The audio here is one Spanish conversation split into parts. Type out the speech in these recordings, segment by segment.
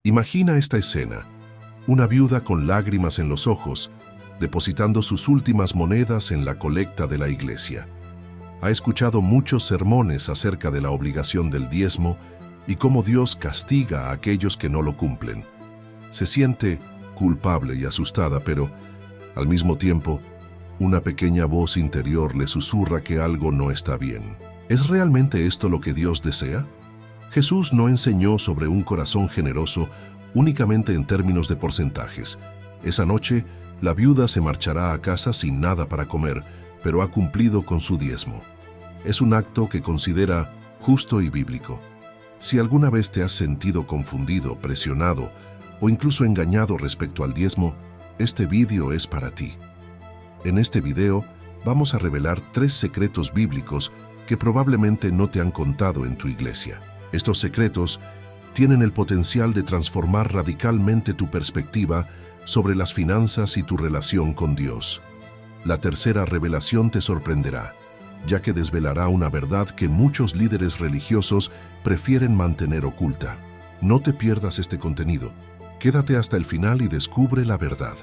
Imagina esta escena: una viuda con lágrimas en los ojos, depositando sus últimas monedas en la colecta de la iglesia. Ha escuchado muchos sermones acerca de la obligación del diezmo y cómo Dios castiga a aquellos que no lo cumplen. Se siente culpable y asustada, pero, al mismo tiempo, una pequeña voz interior le susurra que algo no está bien. ¿Es realmente esto lo que Dios desea? Jesús no enseñó sobre un corazón generoso únicamente en términos de porcentajes. Esa noche, la viuda se marchará a casa sin nada para comer, pero ha cumplido con su diezmo. Es un acto que considera justo y bíblico. Si alguna vez te has sentido confundido, presionado o incluso engañado respecto al diezmo, este vídeo es para ti. En este video vamos a revelar 3 secretos bíblicos que probablemente no te han contado en tu iglesia. Estos secretos tienen el potencial de transformar radicalmente tu perspectiva sobre las finanzas y tu relación con Dios. La tercera revelación te sorprenderá, ya que desvelará una verdad que muchos líderes religiosos prefieren mantener oculta. No te pierdas este contenido. Quédate hasta el final y descubre la verdad.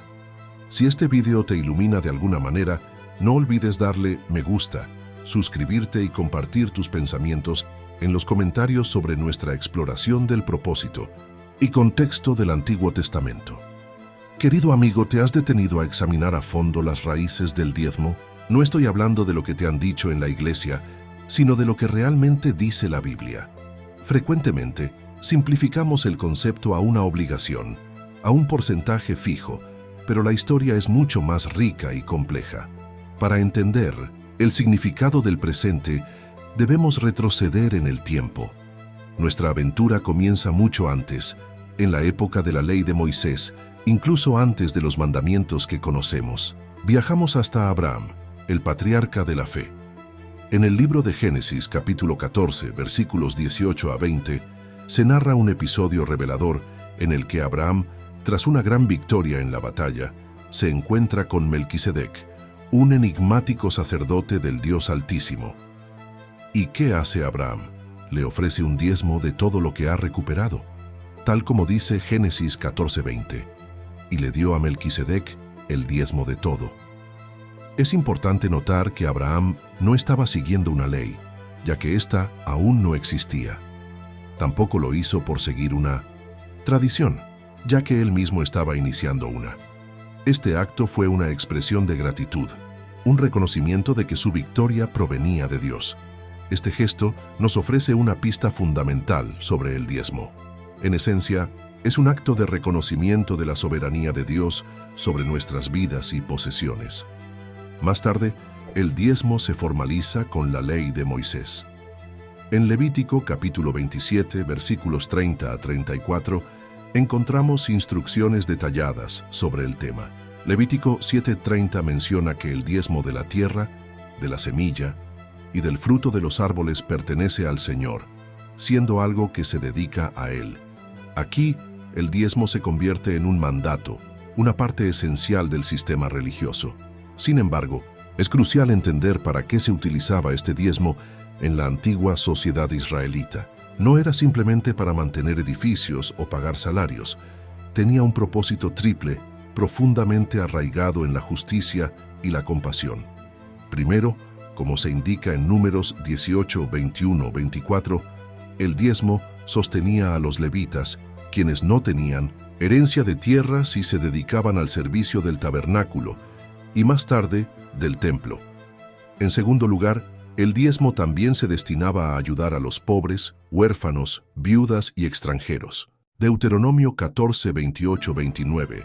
Si este video te ilumina de alguna manera, no olvides darle me gusta, suscribirte y compartir tus pensamientos en los comentarios sobre nuestra exploración del propósito y contexto del Antiguo Testamento. Querido amigo, ¿te has detenido a examinar a fondo las raíces del diezmo? No estoy hablando de lo que te han dicho en la iglesia, sino de lo que realmente dice la Biblia. Frecuentemente, simplificamos el concepto a una obligación, a un porcentaje fijo, pero la historia es mucho más rica y compleja. Para entender el significado del presente, debemos retroceder en el tiempo. Nuestra aventura comienza mucho antes, en la época de la ley de Moisés, incluso antes de los mandamientos que conocemos. Viajamos hasta Abraham, el patriarca de la fe. En el libro de Génesis, capítulo 14, versículos 18 a 20, se narra un episodio revelador en el que Abraham, tras una gran victoria en la batalla, se encuentra con Melquisedec, un enigmático sacerdote del Dios Altísimo. ¿Y qué hace Abraham? Le ofrece un diezmo de todo lo que ha recuperado, tal como dice Génesis 14:20, y le dio a Melquisedec el diezmo de todo. Es importante notar que Abraham no estaba siguiendo una ley, ya que ésta aún no existía. Tampoco lo hizo por seguir una tradición, ya que él mismo estaba iniciando una. Este acto fue una expresión de gratitud, un reconocimiento de que su victoria provenía de Dios. Este gesto nos ofrece una pista fundamental sobre el diezmo. En esencia, es un acto de reconocimiento de la soberanía de Dios sobre nuestras vidas y posesiones. Más tarde, el diezmo se formaliza con la ley de Moisés. En Levítico capítulo 27, versículos 30 a 34, encontramos instrucciones detalladas sobre el tema. Levítico 7:30 menciona que el diezmo de la tierra, de la semilla y del fruto de los árboles pertenece al Señor, siendo algo que se dedica a Él. Aquí, el diezmo se convierte en un mandato, una parte esencial del sistema religioso. Sin embargo, es crucial entender para qué se utilizaba este diezmo en la antigua sociedad israelita. No era simplemente para mantener edificios o pagar salarios. Tenía un propósito triple, profundamente arraigado en la justicia y la compasión. Primero, como se indica en Números 18, 21, 24, el diezmo sostenía a los levitas, quienes no tenían herencia de tierras y se dedicaban al servicio del tabernáculo, y más tarde, del templo. En segundo lugar, el diezmo también se destinaba a ayudar a los pobres, huérfanos, viudas y extranjeros. Deuteronomio 14, 28, 29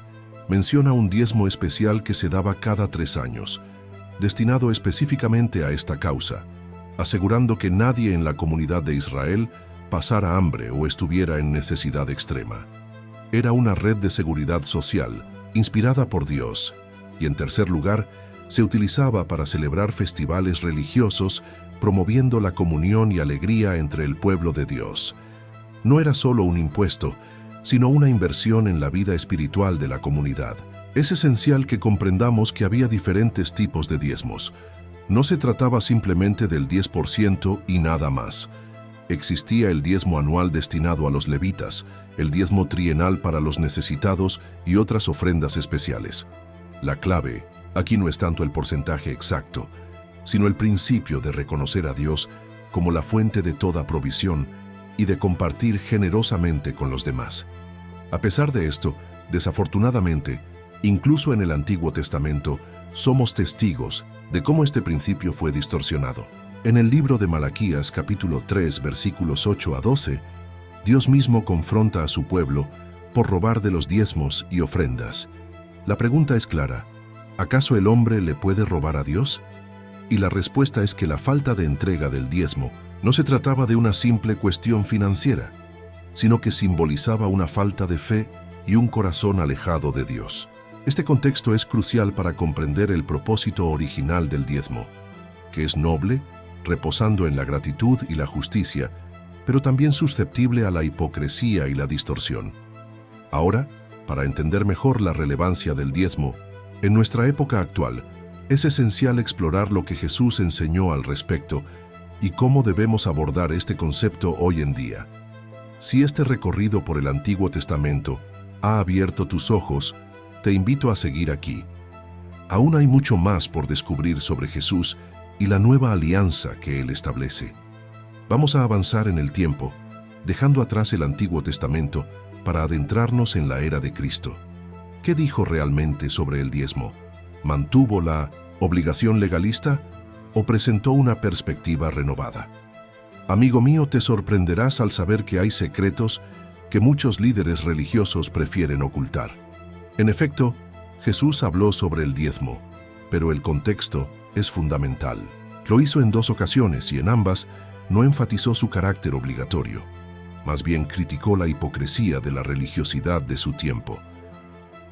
menciona un diezmo especial que se daba cada 3 años, destinado específicamente a esta causa, asegurando que nadie en la comunidad de Israel pasara hambre o estuviera en necesidad extrema. Era una red de seguridad social, inspirada por Dios, y en tercer lugar, se utilizaba para celebrar festivales religiosos, promoviendo la comunión y alegría entre el pueblo de Dios. No era solo un impuesto, sino una inversión en la vida espiritual de la comunidad. Es esencial que comprendamos que había diferentes tipos de diezmos. No se trataba simplemente del 10% y nada más. Existía el diezmo anual destinado a los levitas, el diezmo trienal para los necesitados y otras ofrendas especiales. La clave aquí no es tanto el porcentaje exacto, sino el principio de reconocer a Dios como la fuente de toda provisión y de compartir generosamente con los demás. A pesar de esto, desafortunadamente, incluso en el Antiguo Testamento, somos testigos de cómo este principio fue distorsionado. En el libro de Malaquías, capítulo 3, versículos 8 a 12, Dios mismo confronta a su pueblo por robar de los diezmos y ofrendas. La pregunta es clara: ¿acaso el hombre le puede robar a Dios? Y la respuesta es que la falta de entrega del diezmo no se trataba de una simple cuestión financiera, sino que simbolizaba una falta de fe y un corazón alejado de Dios. Este contexto es crucial para comprender el propósito original del diezmo, que es noble, reposando en la gratitud y la justicia, pero también susceptible a la hipocresía y la distorsión. Ahora, para entender mejor la relevancia del diezmo, en nuestra época actual, es esencial explorar lo que Jesús enseñó al respecto y cómo debemos abordar este concepto hoy en día. Si este recorrido por el Antiguo Testamento ha abierto tus ojos, te invito a seguir aquí. Aún hay mucho más por descubrir sobre Jesús y la nueva alianza que Él establece. Vamos a avanzar en el tiempo, dejando atrás el Antiguo Testamento para adentrarnos en la era de Cristo. ¿Qué dijo realmente sobre el diezmo? ¿Mantuvo la obligación legalista o presentó una perspectiva renovada? Amigo mío, te sorprenderás al saber que hay secretos que muchos líderes religiosos prefieren ocultar. En efecto, Jesús habló sobre el diezmo, pero el contexto es fundamental. Lo hizo en 2 ocasiones y en ambas no enfatizó su carácter obligatorio. Más bien criticó la hipocresía de la religiosidad de su tiempo.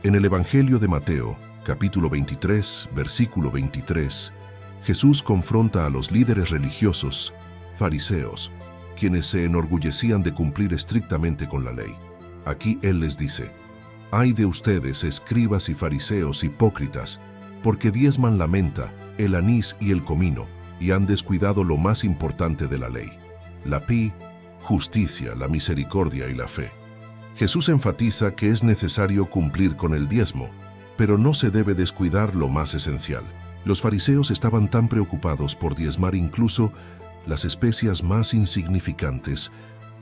En el Evangelio de Mateo, capítulo 23, versículo 23, Jesús confronta a los líderes religiosos, fariseos, quienes se enorgullecían de cumplir estrictamente con la ley. Aquí Él les dice: «Ay de ustedes, escribas y fariseos hipócritas, porque diezman la menta, el anís y el comino, y han descuidado lo más importante de la ley, la justicia, la misericordia y la fe». Jesús enfatiza que es necesario cumplir con el diezmo, pero no se debe descuidar lo más esencial. Los fariseos estaban tan preocupados por diezmar incluso las especias más insignificantes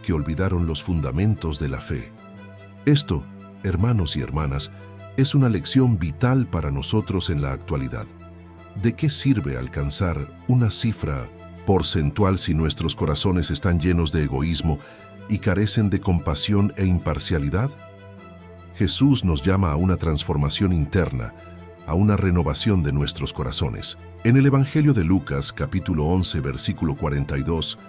que olvidaron los fundamentos de la fe. Esto, hermanos y hermanas, es una lección vital para nosotros en la actualidad. ¿De qué sirve alcanzar una cifra porcentual si nuestros corazones están llenos de egoísmo y carecen de compasión e imparcialidad? Jesús nos llama a una transformación interna, a una renovación de nuestros corazones. En el Evangelio de Lucas, capítulo 11, versículo 42,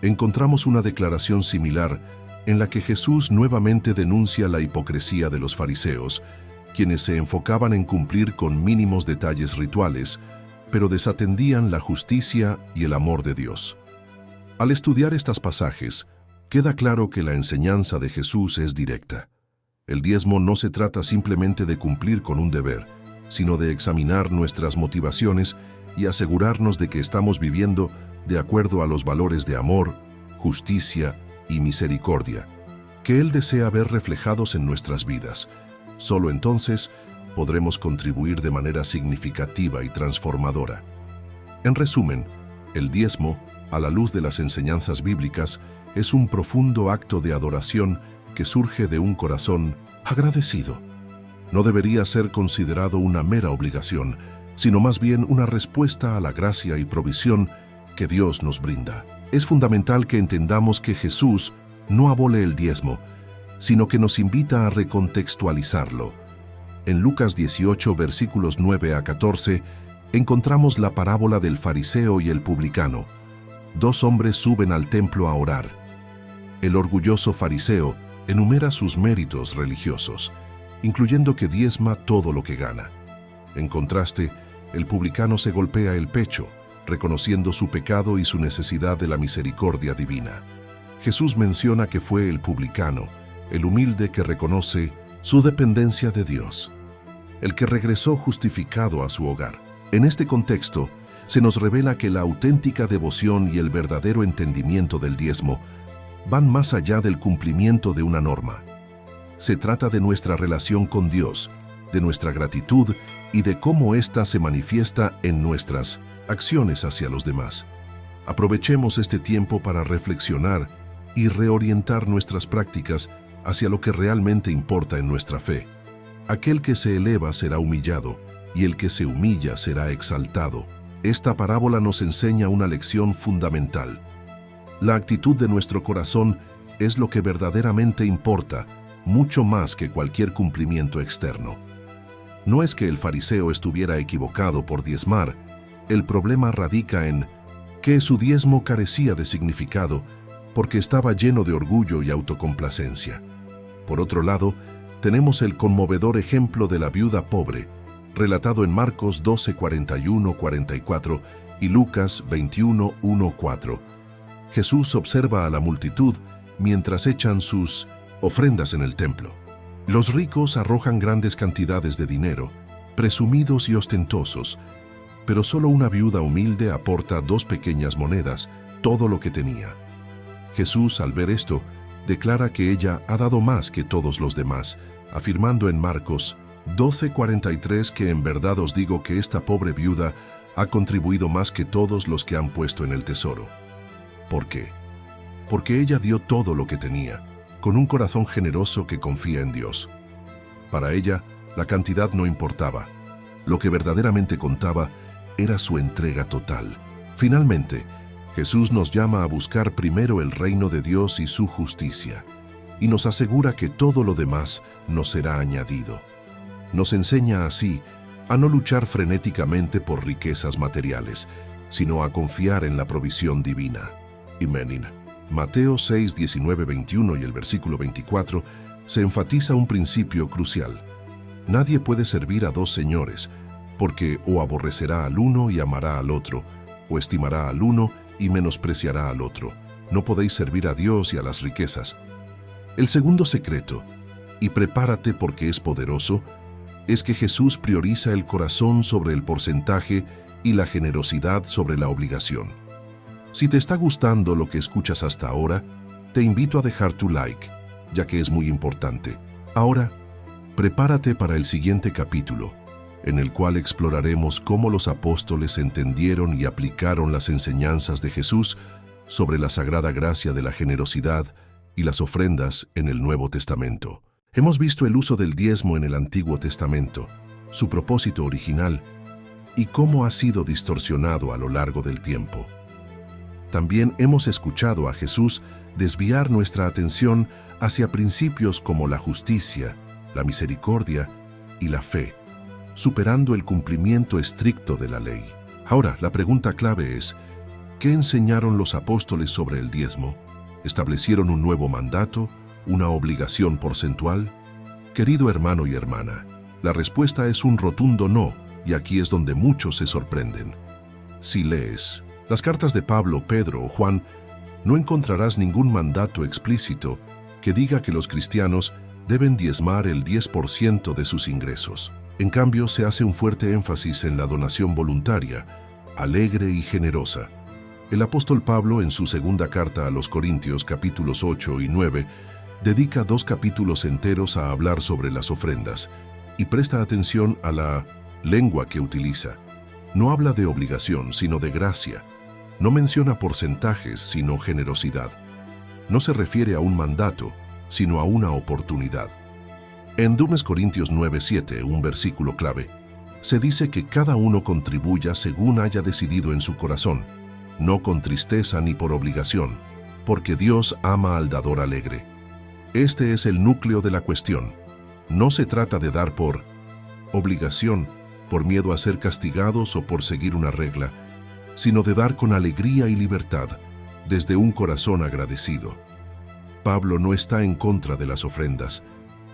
encontramos una declaración similar en la que Jesús nuevamente denuncia la hipocresía de los fariseos, quienes se enfocaban en cumplir con mínimos detalles rituales, pero desatendían la justicia y el amor de Dios. Al estudiar estos pasajes, queda claro que la enseñanza de Jesús es directa. El diezmo no se trata simplemente de cumplir con un deber, sino de examinar nuestras motivaciones y asegurarnos de que estamos viviendo de acuerdo a los valores de amor, justicia y misericordia, que Él desea ver reflejados en nuestras vidas. Solo entonces podremos contribuir de manera significativa y transformadora. En resumen, el diezmo, a la luz de las enseñanzas bíblicas, es un profundo acto de adoración que surge de un corazón agradecido. No debería ser considerado una mera obligación, sino más bien una respuesta a la gracia y provisión que Dios nos brinda. Es fundamental que entendamos que Jesús no abole el diezmo, sino que nos invita a recontextualizarlo. En Lucas 18, versículos 9 a 14, encontramos la parábola del fariseo y el publicano. 2 hombres suben al templo a orar. El orgulloso fariseo enumera sus méritos religiosos, incluyendo que diezma todo lo que gana. En contraste, el publicano se golpea el pecho, reconociendo su pecado y su necesidad de la misericordia divina. Jesús menciona que fue el publicano, el humilde que reconoce su dependencia de Dios, el que regresó justificado a su hogar. En este contexto, se nos revela que la auténtica devoción y el verdadero entendimiento del diezmo van más allá del cumplimiento de una norma. Se trata de nuestra relación con Dios, de nuestra gratitud y de cómo ésta se manifiesta en nuestras acciones hacia los demás. Aprovechemos este tiempo para reflexionar y reorientar nuestras prácticas hacia lo que realmente importa en nuestra fe. Aquel que se eleva será humillado, y el que se humilla será exaltado. Esta parábola nos enseña una lección fundamental. La actitud de nuestro corazón es lo que verdaderamente importa, mucho más que cualquier cumplimiento externo. No es que el fariseo estuviera equivocado por diezmar, el problema radica en que su diezmo carecía de significado porque estaba lleno de orgullo y autocomplacencia. Por otro lado, tenemos el conmovedor ejemplo de la viuda pobre, relatado en Marcos 12, 41-44 y Lucas 21, 1-4. Jesús observa a la multitud mientras echan sus ofrendas en el templo. Los ricos arrojan grandes cantidades de dinero, presumidos y ostentosos, pero solo una viuda humilde aporta 2 pequeñas monedas, todo lo que tenía. Jesús, al ver esto, declara que ella ha dado más que todos los demás, afirmando en Marcos 12:43 que en verdad os digo que esta pobre viuda ha contribuido más que todos los que han puesto en el tesoro. ¿Por qué? Porque ella dio todo lo que tenía, con un corazón generoso que confía en Dios. Para ella, la cantidad no importaba. Lo que verdaderamente contaba era su entrega total. Finalmente, Jesús nos llama a buscar primero el reino de Dios y su justicia, y nos asegura que todo lo demás nos será añadido. Nos enseña así a no luchar frenéticamente por riquezas materiales, sino a confiar en la provisión divina. Amén. Mateo 6, 19, 21 y el versículo 24 se enfatiza un principio crucial. Nadie puede servir a 2 señores, porque o aborrecerá al uno y amará al otro, o estimará al uno y menospreciará al otro. No podéis servir a Dios y a las riquezas. El segundo secreto, y prepárate porque es poderoso, es que Jesús prioriza el corazón sobre el porcentaje y la generosidad sobre la obligación. Si te está gustando lo que escuchas hasta ahora, te invito a dejar tu like, ya que es muy importante. Ahora, prepárate para el siguiente capítulo, en el cual exploraremos cómo los apóstoles entendieron y aplicaron las enseñanzas de Jesús sobre la sagrada gracia de la generosidad y las ofrendas en el Nuevo Testamento. Hemos visto el uso del diezmo en el Antiguo Testamento, su propósito original y cómo ha sido distorsionado a lo largo del tiempo. También hemos escuchado a Jesús desviar nuestra atención hacia principios como la justicia, la misericordia y la fe, superando el cumplimiento estricto de la ley. Ahora, la pregunta clave es, ¿qué enseñaron los apóstoles sobre el diezmo? ¿Establecieron un nuevo mandato, una obligación porcentual? Querido hermano y hermana, la respuesta es un rotundo no, y aquí es donde muchos se sorprenden. Si lees las cartas de Pablo, Pedro o Juan, no encontrarás ningún mandato explícito que diga que los cristianos deben diezmar el 10% de sus ingresos. En cambio, se hace un fuerte énfasis en la donación voluntaria, alegre y generosa. El apóstol Pablo, en su segunda carta a los Corintios, capítulos 8 y 9, dedica 2 capítulos enteros a hablar sobre las ofrendas y presta atención a la lengua que utiliza. No habla de obligación, sino de gracia. No menciona porcentajes, sino generosidad. No se refiere a un mandato, sino a una oportunidad. En 2 Corintios 9:7, un versículo clave, se dice que cada uno contribuya según haya decidido en su corazón, no con tristeza ni por obligación, porque Dios ama al dador alegre. Este es el núcleo de la cuestión. No se trata de dar por obligación, por miedo a ser castigados o por seguir una regla, sino de dar con alegría y libertad, desde un corazón agradecido. Pablo no está en contra de las ofrendas.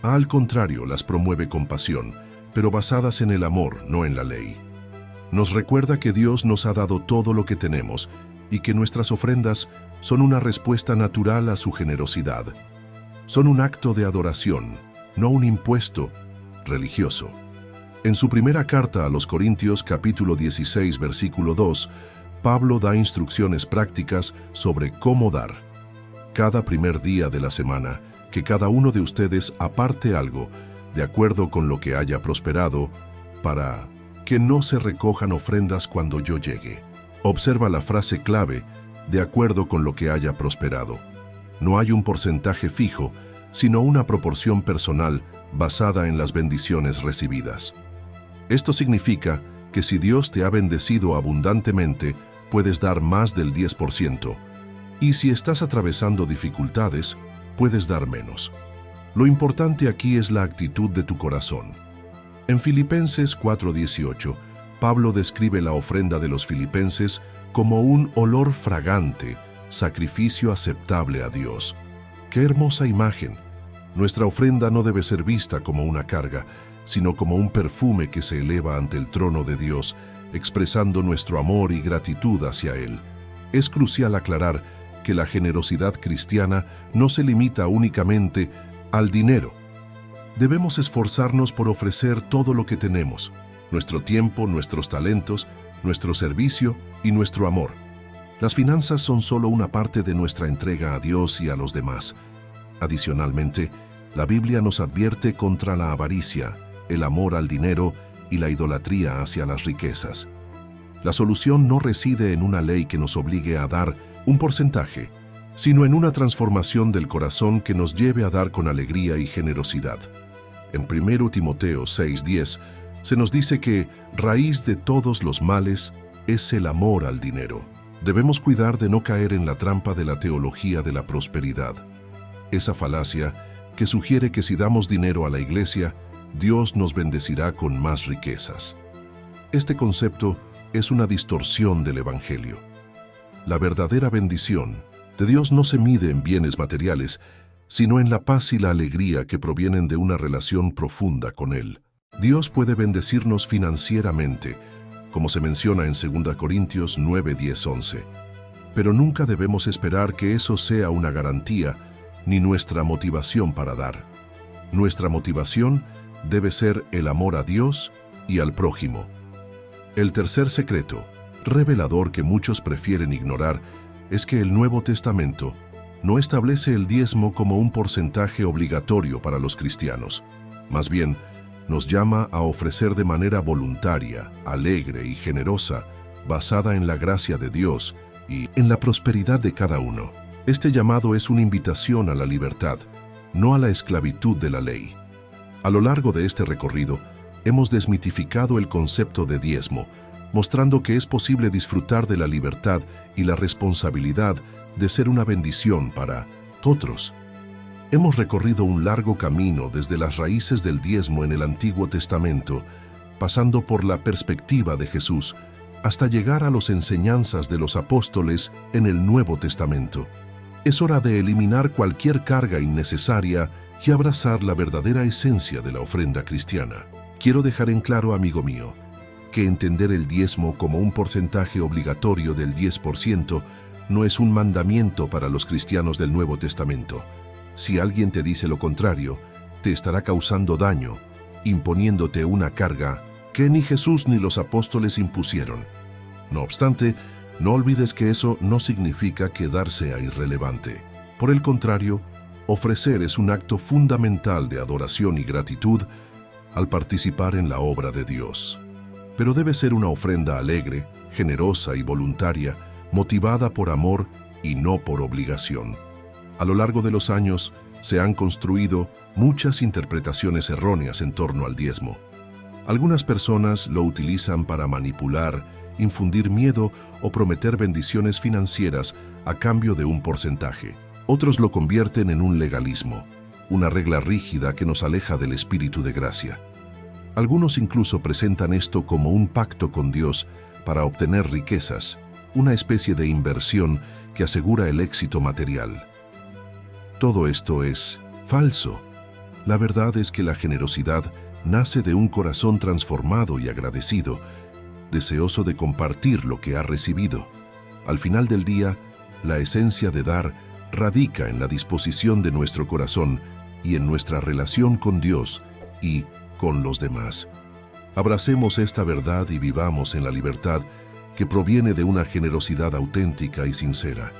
Al contrario, las promueve con pasión, pero basadas en el amor, no en la ley. Nos recuerda que Dios nos ha dado todo lo que tenemos y que nuestras ofrendas son una respuesta natural a su generosidad. Son un acto de adoración, no un impuesto religioso. En su primera carta a los Corintios, capítulo 16, versículo 2, Pablo da instrucciones prácticas sobre cómo dar. Cada primer día de la semana, que cada uno de ustedes aparte algo, de acuerdo con lo que haya prosperado, para que no se recojan ofrendas cuando yo llegue. Observa la frase clave, de acuerdo con lo que haya prosperado. No hay un porcentaje fijo, sino una proporción personal basada en las bendiciones recibidas. Esto significa que si Dios te ha bendecido abundantemente, puedes dar más del 10%, y si estás atravesando dificultades, puedes dar menos. Lo importante aquí es la actitud de tu corazón. En Filipenses 4:18, Pablo describe la ofrenda de los filipenses como un olor fragante, sacrificio aceptable a Dios. ¡Qué hermosa imagen! Nuestra ofrenda no debe ser vista como una carga, sino como un perfume que se eleva ante el trono de Dios, expresando nuestro amor y gratitud hacia Él. Es crucial aclarar que la generosidad cristiana no se limita únicamente al dinero. Debemos esforzarnos por ofrecer todo lo que tenemos, nuestro tiempo, nuestros talentos, nuestro servicio y nuestro amor. Las finanzas son solo una parte de nuestra entrega a Dios y a los demás. Adicionalmente, la Biblia nos advierte contra la avaricia, el amor al dinero y la idolatría hacia las riquezas. La solución no reside en una ley que nos obligue a dar un porcentaje, sino en una transformación del corazón que nos lleve a dar con alegría y generosidad. En 1 Timoteo 6:10 se nos dice que raíz de todos los males es el amor al dinero. Debemos cuidar de no caer en la trampa de la teología de la prosperidad. Esa falacia que sugiere que si damos dinero a la iglesia, Dios nos bendecirá con más riquezas. Este concepto es una distorsión del Evangelio. La verdadera bendición de Dios no se mide en bienes materiales, sino en la paz y la alegría que provienen de una relación profunda con Él. Dios puede bendecirnos financieramente, como se menciona en 2 Corintios 9, 10, 11. Pero nunca debemos esperar que eso sea una garantía ni nuestra motivación para dar. Nuestra motivación debe ser el amor a Dios y al prójimo. El tercer secreto, revelador que muchos prefieren ignorar, es que el Nuevo Testamento no establece el diezmo como un porcentaje obligatorio para los cristianos. Más bien, nos llama a ofrecer de manera voluntaria, alegre y generosa, basada en la gracia de Dios y en la prosperidad de cada uno. Este llamado es una invitación a la libertad, no a la esclavitud de la ley. A lo largo de este recorrido, hemos desmitificado el concepto de diezmo, mostrando que es posible disfrutar de la libertad y la responsabilidad de ser una bendición para otros. Hemos recorrido un largo camino desde las raíces del diezmo en el Antiguo Testamento, pasando por la perspectiva de Jesús, hasta llegar a las enseñanzas de los apóstoles en el Nuevo Testamento. Es hora de eliminar cualquier carga innecesaria y abrazar la verdadera esencia de la ofrenda cristiana. Quiero dejar en claro, amigo mío, que entender el diezmo como un porcentaje obligatorio del 10% no es un mandamiento para los cristianos del Nuevo Testamento. Si alguien te dice lo contrario, te estará causando daño, imponiéndote una carga que ni Jesús ni los apóstoles impusieron. No obstante, no olvides que eso no significa que dar sea irrelevante. Por el contrario, ofrecer es un acto fundamental de adoración y gratitud al participar en la obra de Dios. Pero debe ser una ofrenda alegre, generosa y voluntaria, motivada por amor y no por obligación. A lo largo de los años, se han construido muchas interpretaciones erróneas en torno al diezmo. Algunas personas lo utilizan para manipular, infundir miedo o prometer bendiciones financieras a cambio de un porcentaje. Otros lo convierten en un legalismo, una regla rígida que nos aleja del espíritu de gracia. Algunos incluso presentan esto como un pacto con Dios para obtener riquezas, una especie de inversión que asegura el éxito material. Todo esto es falso. La verdad es que la generosidad nace de un corazón transformado y agradecido, deseoso de compartir lo que ha recibido. Al final del día, la esencia de dar radica en la disposición de nuestro corazón y en nuestra relación con Dios y con los demás. Abracemos esta verdad y vivamos en la libertad que proviene de una generosidad auténtica y sincera.